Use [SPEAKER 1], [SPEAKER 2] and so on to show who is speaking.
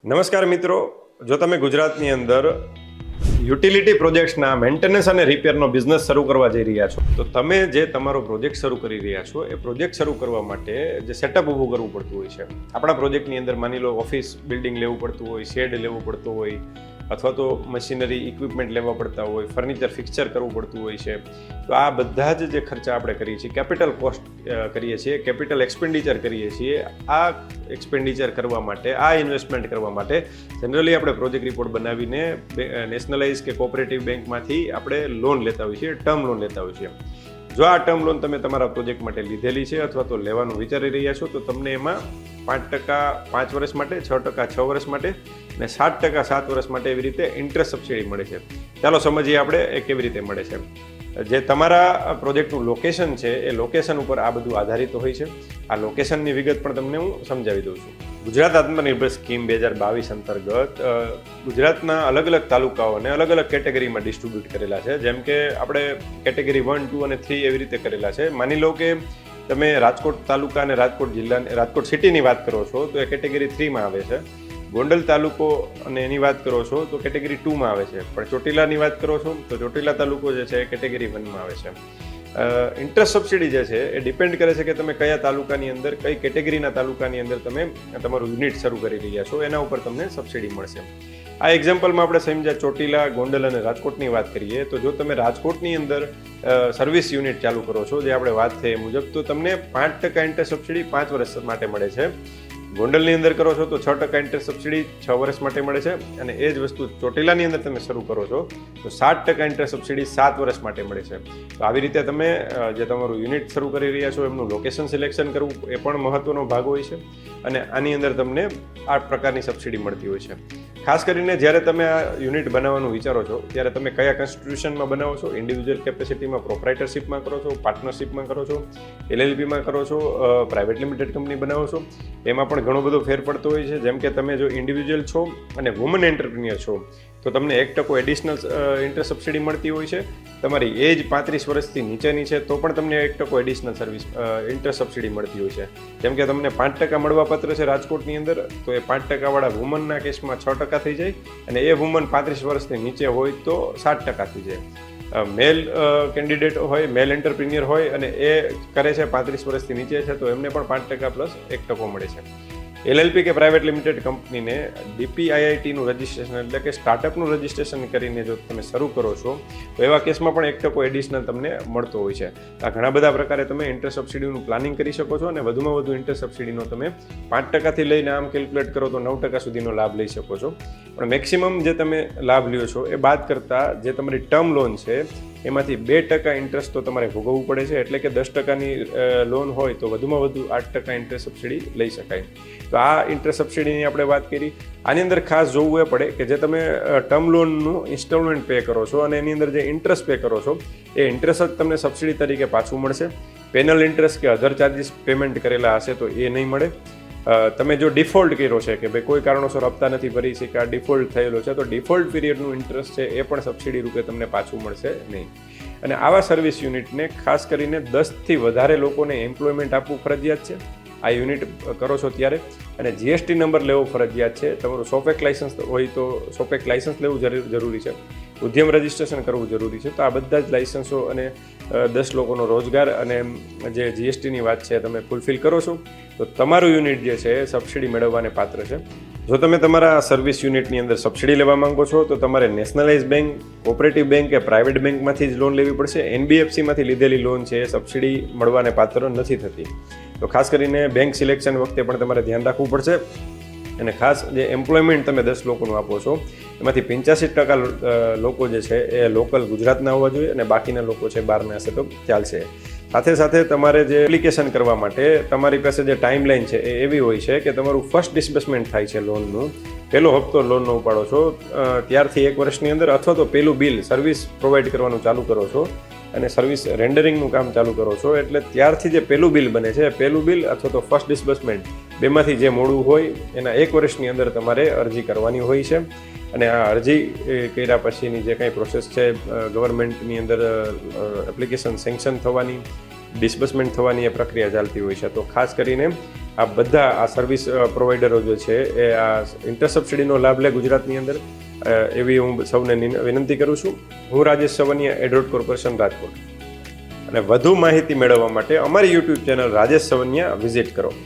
[SPEAKER 1] નમસ્કાર મિત્રો, જો તમે ગુજરાતની અંદર યુટિલિટી પ્રોજેક્ટ્સના મેન્ટેનન્સ અને રિપેરનો બિઝનેસ શરૂ કરવા જઈ રહ્યા છો, તો તમે જે તમારો પ્રોજેક્ટ શરૂ કરી રહ્યા છો એ પ્રોજેક્ટ શરૂ કરવા માટે જે સેટઅપ ઊભું કરવું પડતું હોય છે. આપણા પ્રોજેક્ટની અંદર માની લો ઓફિસ બિલ્ડિંગ લેવું પડતું હોય, શેડ લેવું પડતું હોય, અથવા તો મશીનરી ઇક્વિપમેન્ટ લેવા પડતા હોય, ફર્નિચર ફિક્સર કરવું પડતું હોય છે. તો આ બધા જ જે ખર્ચા આપણે કરીએ છીએ, કેપિટલ કોસ્ટ કરીએ છીએ, કેપિટલ એક્સપેન્ડિચર કરીએ છીએ. આ એક્સપેન્ડિચર કરવા માટે, આ ઇન્વેસ્ટમેન્ટ કરવા માટે જનરલી આપણે પ્રોજેક્ટ રિપોર્ટ બનાવીને નેશનલાઇઝ કે કોઓપરેટિવ બેંકમાંથી આપણે લોન લેતા હોઈએ છીએ, ટર્મ લોન લેતા હોઈએ છીએ. જો આ ટર્મ લોન તમે તમારા પ્રોજેક્ટ માટે લીધેલી છે અથવા તો લેવાનું વિચારી રહ્યા છો, તો તમને એમાં 5% 5 વર્ષ માટે, 6% 6 વર્ષ માટે અને 7% 7 વર્ષ માટે એવી રીતે ઇન્ટરેસ્ટ સબસિડી મળે છે. ચાલો સમજીએ આપણે એ કેવી રીતે મળે છે. જે તમારા પ્રોજેક્ટનું લોકેશન છે એ લોકેશન ઉપર આ બધું આધારિત હોય છે. આ લોકેશનની વિગત પણ તમને હું સમજાવી દઉં છું. ગુજરાત આત્મનિર્ભર સ્કીમ 2022 અંતર્ગત ગુજરાતના અલગ અલગ તાલુકાઓને અલગ અલગ કેટેગરીમાં ડિસ્ટ્રીબ્યુટ કરેલા છે. જેમ કે આપણે કેટેગરી 1, 2 અને 3 એવી રીતે કરેલા છે. માની લો કે તમે રાજકોટ તાલુકા અને રાજકોટ જિલ્લા, રાજકોટ સિટીની વાત કરો છો તો એ કેટેગરી 3માં આવે છે. ગોંડલ તાલુકો અને એની વાત કરો છો તો કેટેગરી 2માં આવે છે. પણ ચોટીલાની વાત કરો છો તો ચોટીલા તાલુકો જે છે એ કેટેગરી 1માં આવે છે. ઇન્ટરેસ્ટ સબસિડી જે છે એ ડિપેન્ડ કરે છે કે તમે કયા તાલુકાની અંદર, કઈ કેટેગરીના તાલુકાની અંદર તમે તમારું યુનિટ શરૂ કરી રહ્યા છો, એના ઉપર તમને સબસિડી મળશે. આ એક્ઝામ્પલમાં આપણે સમજ્યા ચોટીલા, ગોંડલ અને રાજકોટની વાત કરીએ તો જો તમે રાજકોટની અંદર સર્વિસ યુનિટ ચાલુ કરો છો, જે આપણે વાત થઈ એ મુજબ, તો તમને 5% ઇન્ટરેસ્ટ સબસિડી 5 વર્ષ માટે મળે છે. ગોંડલની અંદર કરો છો તો 6% ઇન્ટરેસ્ટ સબસિડી 6 વર્ષ માટે મળે છે. અને એ જ વસ્તુ ચોટીલાની અંદર તમે શરૂ કરો છો તો 7% ઇન્ટરેસ્ટ સબસિડી 7 વર્ષ માટે મળે છે. તો આવી રીતે તમે જે તમારું યુનિટ શરૂ કરી રહ્યા છો એમનું લોકેશન સિલેક્શન કરવું એ પણ મહત્વનો ભાગ હોય છે. અને આની અંદર તમને આ પ્રકારની સબસિડી મળતી હોય છે. ખાસ કરીને જ્યારે તમે આ યુનિટ બનાવવાનું વિચારો છો ત્યારે તમે કયા કોન્સ્ટિટ્યુશનમાં બનાવો છો, ઇન્ડિવિજ્યુઅલ કેપેસિટીમાં, પ્રોપ્રાઇટરશીપમાં કરો છો, પાર્ટનરશીપમાં કરો છો, LLPમાં કરો છો, પ્રાઇવેટ લિમિટેડ કંપની બનાવો છો, એમાં પણ ઘણો બધો ફેર પડતો હોય છે. જેમ કે તમે જો ઇન્ડિવિજ્યુઅલ છો અને વુમન એન્ટરપ્રિન્યોર છો તો તમને 1% એડિશનલ ઇન્ટરેસ્ટ સબસિડી મળતી હોય છે. તમારી એજ 35 વર્ષથી નીચેની છે તો પણ તમને 1% એડિશનલ ઇન્ટરેસ્ટ સબસિડી મળતી હોય છે. જેમ કે તમને 5% મળવાપાત્ર છે રાજકોટની અંદર, તો એ 5% વાળા વુમનના કેસમાં 6% થઈ જાય, અને એ વુમન 35 વર્ષથી નીચે હોય તો 7% થઈ જાય. મેલ કેન્ડિડેટ હોય, મેલ એન્ટરપ્રિન્યોર હોય અને એ કરે છે 35 વર્ષથી નીચે છે, તો એમને પણ 5% પ્લસ 1% મળે છે. LLP કે પ્રાઇવેટ લિમિટેડ કંપનીને DPIITનું રજિસ્ટ્રેશન એટલે કે સ્ટાર્ટઅપનું રજિસ્ટ્રેશન કરીને જો તમે શરૂ કરો છો તો એવા કેસમાં પણ 1% એડિશનલ તમને મળતો હોય છે. આ ઘણા બધા પ્રકારે તમે ઇન્ટરેસ્ટ સબસિડીનું પ્લાનિંગ કરી શકો છો અને વધુમાં વધુ ઇન્ટરેસ્ટ સબસિડીનો તમે 5%થી લઈને આમ કેલ્ક્યુલેટ કરો તો 9% સુધીનો લાભ લઈ શકો છો. પણ મેક્સિમમ જે તમે લાભ લ્યો છો એ બાદ કરતાં જે તમારી ટર્મ લોન છે એમાંથી 2% ઇન્ટરેસ્ટ તો તમારે ભોગવવું પડે છે. એટલે કે 10%ની લોન હોય તો વધુમાં વધુ 8% ઇન્ટરેસ્ટ સબસિડી લઈ શકાય. તો આ ઇન્ટરેસ્ટ સબસિડીની આપણે વાત કરી. આની અંદર ખાસ જોવું એ પડે કે જે તમે ટર્મ લોનનું ઇન્સ્ટોલમેન્ટ પે કરો છો અને એની અંદર જે ઇન્ટરેસ્ટ પે કરો છો એ ઇન્ટરેસ્ટ જ તમને સબસિડી તરીકે પાછું મળશે. પેનલ ઇન્ટરેસ્ટ કે અધર ચાર્જીસ પેમેન્ટ કરેલા હશે તો એ નહીં મળે. તમે જો ડિફોલ્ટ કર્યો છે કે ભાઈ કોઈ કારણોસર હપ્તા નથી ભરી શક્યા, ડિફોલ્ટ થયેલો છે, તો ડિફોલ્ટ પીરિયડનું ઇન્ટરેસ્ટ છે એ પણ સબસિડી રૂપે તમને પાછું મળશે નહીં. અને આવા સર્વિસ યુનિટને ખાસ કરીને 10થી વધારે લોકોને એમ્પ્લોયમેન્ટ આપવું ફરજિયાત છે આ યુનિટ કરો છો ત્યારે. અને GST નંબર લેવો ફરજિયાત છે. તમારું સોપેક લાઇસન્સ હોય તો સોપેક લાઇસન્સ લેવું જરૂરી છે. ઉદ્યમ રજિસ્ટ્રેશન કરવું જરૂરી છે. તો આ બધા જ લાઇસન્સો અને 10 લોકોનો રોજગાર અને જે GSTની વાત છે તમે ફૂલફિલ કરો છો તો તમારું યુનિટ જે છે એ સબસિડી મેળવવાને પાત્ર છે. જો તમે તમારા સર્વિસ યુનિટની અંદર સબસિડી લેવા માંગો છો તો તમારે નેશનલાઇઝ બેંક, કોઓપરેટિવ બેંક કે પ્રાઇવેટ બેંકમાંથી જ લોન લેવી પડશે. NBFCમાંથી લીધેલી લોન છે એ સબસિડી મળવાને પાત્ર નથી થતી. તો ખાસ કરીને બેંક સિલેક્શન વખતે પણ તમારે ધ્યાન રાખવું પડશે. અને ખાસ જે એમ્પ્લોયમેન્ટ તમે 10 લોકોનું આપો છો એમાંથી 85% લોકો જે છે એ લોકલ ગુજરાતના હોવા જોઈએ અને બાકીના લોકો છે બહારના હશે તો ચાલશે. સાથે સાથે તમારે જે એપ્લિકેશન કરવા માટે તમારી પાસે જે ટાઈમલાઈન છે એ એવી હોય છે કે તમારું ફર્સ્ટ ડિસ્બર્સમેન્ટ થાય છે લોનનું, પહેલો હપ્તો લોનનો ઉપાડો છો ત્યારથી 1 વર્ષની અંદર, અથવા તો પહેલું બિલ સર્વિસ પ્રોવાઈડ કરવાનું ચાલુ કરો છો અને સર્વિસ રેન્ડરિંગનું કામ ચાલુ કરો છો એટલે ત્યારથી જે પહેલું બિલ બને છે, પહેલું બિલ અથવા તો ફર્સ્ટ ડિસ્બર્સમેન્ટ, બેમાંથી જે મોડું હોય એના 1 વર્ષની અંદર તમારે અરજી કરવાની હોય છે. અને આ અરજી કર્યા પછીની જે કંઈ પ્રોસેસ છે ગવર્મેન્ટની અંદર એપ્લિકેશન સેન્કશન થવાની, ડિસ્બર્સમેન્ટ થવાની એ પ્રક્રિયા ચાલતી હોય છે. તો ખાસ કરીને આ બધા આ સર્વિસ પ્રોવાઈડરો જે છે એ આ ઇન્ટર સબસિડીનો લાભ લે ગુજરાતની અંદર, એવી હું સૌને વિનંતી કરું છું. હું રાજેશ સવનિયા, એડ્રોડ કોર્પોરેશન, રાજકોટ. અને વધુ માહિતી મેળવવા માટે અમારી યુટ્યુબ ચેનલ રાજેશ સવનિયા વિઝિટ કરો.